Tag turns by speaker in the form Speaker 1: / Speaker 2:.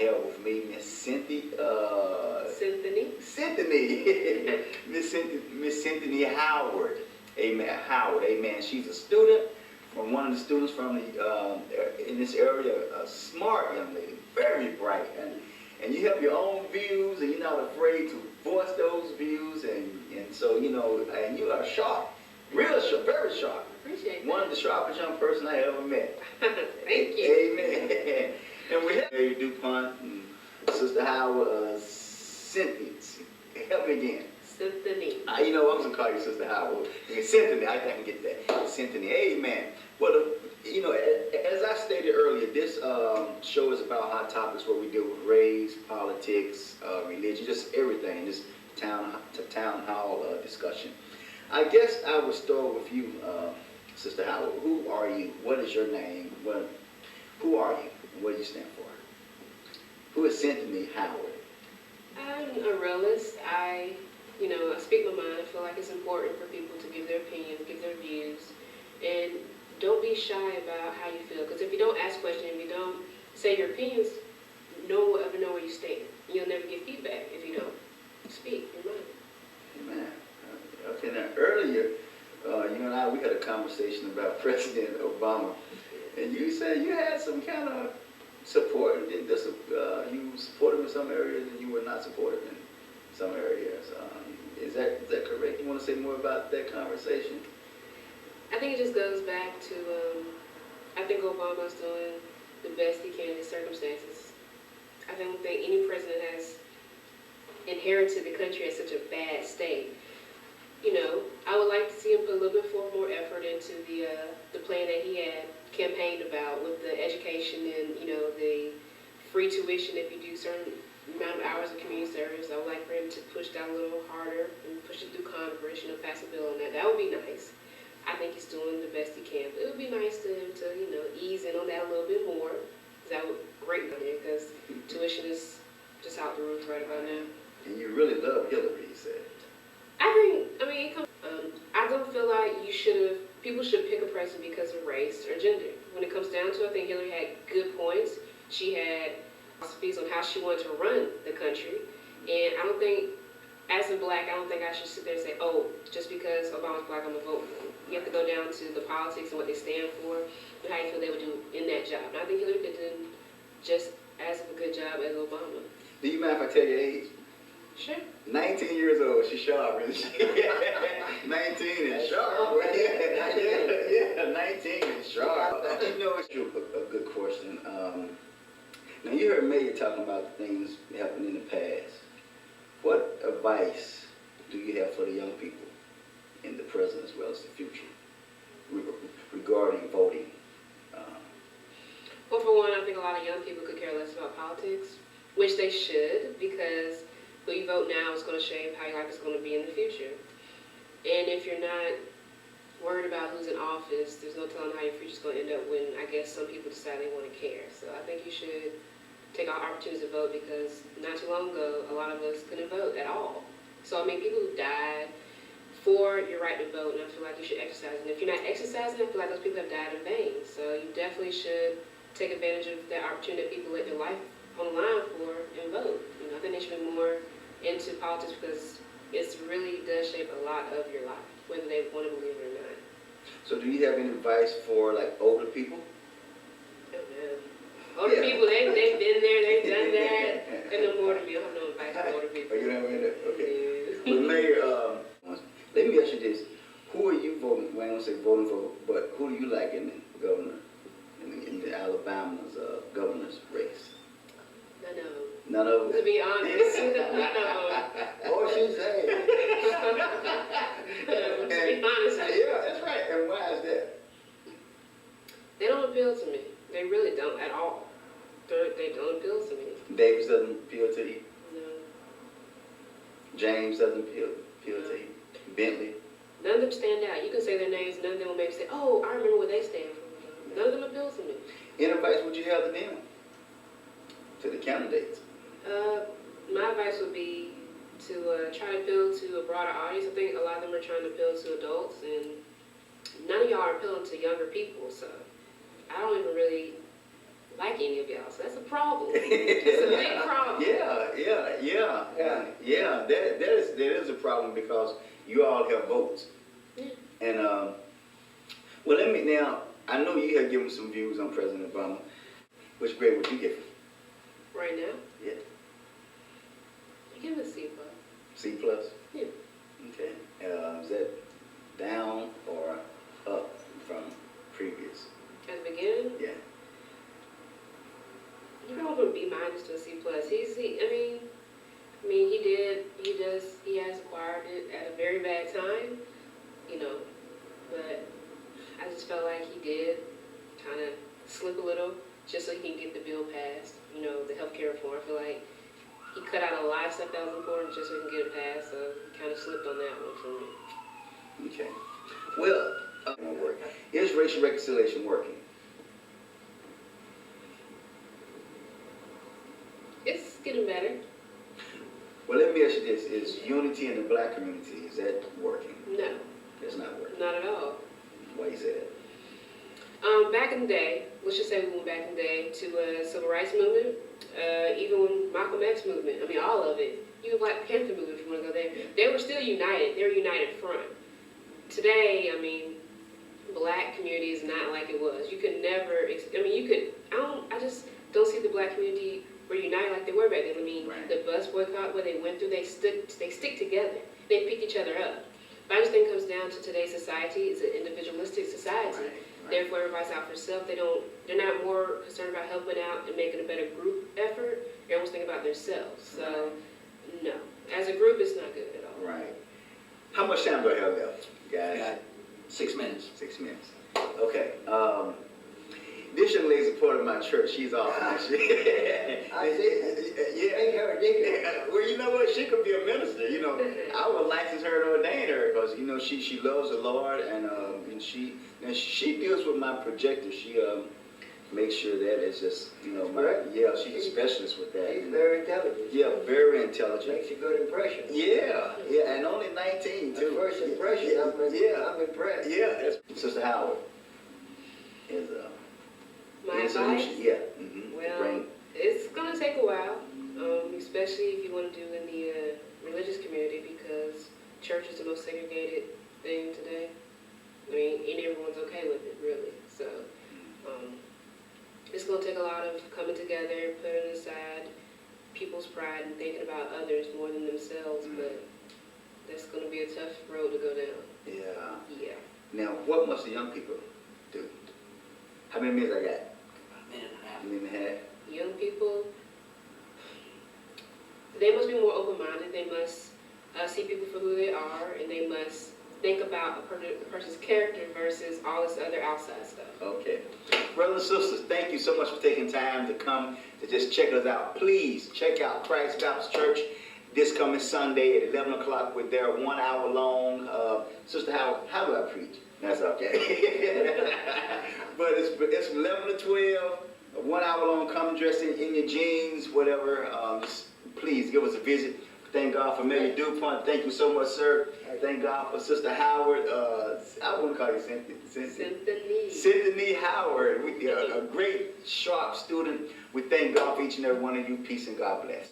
Speaker 1: have with me Miss Cynthia, Miss Cynthia Howard. Amen. Howard. Amen. She's a student from one of the students from the in this area. A smart young lady, very bright, and you have your own views, and you're not afraid to voice those views, and so and you are sharp, real sharp, very sharp.
Speaker 2: Appreciate that.
Speaker 1: One of the sharpest young person I ever met.
Speaker 2: Thank you.
Speaker 1: Amen. And we have Mary DuPont and Sister Howard, Cynthia. Help me again.
Speaker 2: Cynthia.
Speaker 1: I'm going to call you Sister Howard. Cynthia, I can get that. Cynthia, amen. Well, as I stated earlier, this show is about hot topics where we deal with race, politics, religion, just everything, this town hall discussion. I guess I would start with you, Sister Howard. Who are you? What is your name? Who are you? What do you stand for? Who is Cynthia Howard?
Speaker 2: I'm a realist. I speak my mind. I feel like it's important for people to give their opinion, give their views, and don't be shy about how you feel. Because if you don't ask questions, if you don't say your opinions, no one will ever know where you stand. You'll never get feedback if you don't speak your mind.
Speaker 1: Amen. Okay, now earlier, you and I, we had a conversation about President Obama, and you said you had some kind of support. You supported him in some areas, and you were not supportive in some areas. Is that correct? You want to say more about that conversation?
Speaker 2: I think it just goes back to, I think Obama's doing the best he can in his circumstances. I don't think any president has inherited the country in such a bad state. I would like to see him put a little bit more effort into the plan that he had campaigned about with the education and, the free tuition if you do certain amount of hours of community service. I would like for him to push that a little harder and push it through Congress, pass a bill on that. That would be nice. I think he's doing the best he can. But it would be nice to ease in on that a little bit more. That would great money because tuition is just out the roof right about now.
Speaker 1: And you really love Hillary, you said.
Speaker 2: I don't feel like people should pick a person because of race or gender. When it comes down to it, I think Hillary had good points. She had philosophies on how she wanted to run the country. And I don't think, as a black, I don't think I should sit there and say, oh, just because Obama's black, I'm going to vote for him. You have to go down to the politics and what they stand for and how you feel they would do in that job. And I think Hillary did just as a good job as Obama.
Speaker 1: Do you mind if I tell your age?
Speaker 2: Sure.
Speaker 1: 19 years old. She's sharp, isn't she? 19 is sharp. Yeah, 19 is sharp. It's a good question. Now, you heard Mayor talking about things happening in the past. What advice do you have for the young people in the present as well as the future regarding voting?
Speaker 2: Well, for one, I think a lot of young people could care less about politics, which they should, because who you vote now is going to shape how your life is going to be in the future. And if you're not worried about who's in office, there's no telling how your future is going to end up when, I guess, some people decide they want to care. So I think you should take our opportunities to vote because not too long ago, a lot of us couldn't vote at all. So, people who died for your right to vote, and I feel like you should exercise. And if you're not exercising, I feel like those people have died in vain. So you definitely should take advantage of that opportunity that people let their life on the line for and vote. I think they should be more into politics because it really does shape a lot of your life, whether they want to believe it or not.
Speaker 1: So do you have any advice for older people?
Speaker 2: Oh man. Older people, they've been there, they've done that. There's no more to be. I have no advice for older people.
Speaker 1: Oh, you know what I mean? Okay.
Speaker 2: Yeah.
Speaker 1: Well, Mayor, let me ask you this. Who are you voting, well, I don't say voting for, but who do you like in the governor, in the Alabama's governor's race?
Speaker 2: None of them.
Speaker 1: None of them?
Speaker 2: To be honest, none of them.
Speaker 1: Oh, she's saying.
Speaker 2: To be honest.
Speaker 1: Yeah, that's right. And why is that?
Speaker 2: They don't appeal to me. They really don't at all. They don't appeal to me.
Speaker 1: Davis doesn't appeal to you?
Speaker 2: No.
Speaker 1: James doesn't appeal to you? Bentley?
Speaker 2: None of them stand out. You can say their names, none of them will maybe say, oh, I remember what they stand for. None of them appeal to me.
Speaker 1: Any advice would you have to them? To the candidates?
Speaker 2: My advice would be to try to appeal to a broader audience. I think a lot of them are trying to appeal to adults, and none of y'all are appealing to younger people, so I don't even really like any of y'all, so that's a problem. It's a big problem.
Speaker 1: Yeah. That is a problem because you all have votes.
Speaker 2: Yeah.
Speaker 1: And well, I know you have given some views on President Obama. Which grade would you give him?
Speaker 2: Right now,
Speaker 1: Yeah.
Speaker 2: I give it a C+.
Speaker 1: C plus?
Speaker 2: Yeah.
Speaker 1: Okay. Is that down or up from previous?
Speaker 2: At the beginning,
Speaker 1: Yeah.
Speaker 2: you go from B minus to a C plus. He has acquired it at a very bad time, but I just felt like he did kind of slip a little just so he can get the bill passed, the healthcare reform. I feel like he cut out a lot of stuff that was important just so he can get it passed, so he kind of slipped on that one for me.
Speaker 1: Okay. Well, is racial reconciliation working?
Speaker 2: It's getting better.
Speaker 1: Well, let me ask you this. Is unity in the black community, is that working?
Speaker 2: No,
Speaker 1: It's not working.
Speaker 2: not at all.
Speaker 1: Why you say that?
Speaker 2: Back in the day, let's just say we went back in the day to civil rights movement, even when Malcolm X movement, all of it, even Black Panther movement, if you want to go there,
Speaker 1: Yeah.
Speaker 2: they were still united. They were a united front. Today, black community is not like it was. You could never, I just don't see the black community reunited like they were back then.
Speaker 1: Right.
Speaker 2: The bus boycott, what they went through, they stick together. They pick each other up. But I just think it comes down to today's society. It's an individualistic society.
Speaker 1: Right.
Speaker 2: Therefore, everybody's out for self. They're not more concerned about helping out and making a better group effort. Everyone's thinking about themselves. So, no. As a group, it's not good at all.
Speaker 1: Right. How much time do I have left, guys?
Speaker 3: Got 6 minutes.
Speaker 1: 6 minutes. Okay. This young lady's a part of my church. She's awesome.
Speaker 3: I see. Make her ridiculous.
Speaker 1: Well, you know what? She could be a minister. I would license her and ordain her because she loves the Lord and she deals with my projector. She makes sure that it's just she's a specialist with that.
Speaker 3: She's very intelligent.
Speaker 1: Yeah, very intelligent.
Speaker 3: Makes a good impression.
Speaker 1: Yeah, and only 19 too.
Speaker 3: The first impression, I'm impressed.
Speaker 1: Yeah, Sister Howard is
Speaker 2: My
Speaker 1: is
Speaker 2: advice?
Speaker 1: yeah. Mm-hmm.
Speaker 2: Well, it's going to take a while, especially if you want to do in the religious community, because church is the most segregated thing today. And everyone's okay with it, really. So, it's going to take a lot of coming together, putting aside people's pride and thinking about others more than themselves, but that's going to be a tough road to go down.
Speaker 1: Yeah.
Speaker 2: Yeah.
Speaker 1: Now, what must the young people do? How many minutes I got?
Speaker 3: A minute and a half.
Speaker 1: A minute and a half.
Speaker 2: Young people, they must be more open-minded. They must see people for who they are, and they must think about a person's character versus all this other outside stuff.
Speaker 1: Okay. Brothers and sisters, thank you so much for taking time to come to just check us out. Please check out Christ Baptist Church this coming Sunday at 11 o'clock with their 1 hour long. Sister Howard, how do I preach? That's okay. But it's from 11 to 12, a 1 hour long. Come dressed in your jeans, whatever. Just please give us a visit. Thank God for Mary DuPont. Thank you so much, sir. Thank God for Sister Howard. I wouldn't call you Cynthia. Cynthia Howard. A great, sharp student. We thank God for each and every one of you. Peace and God bless.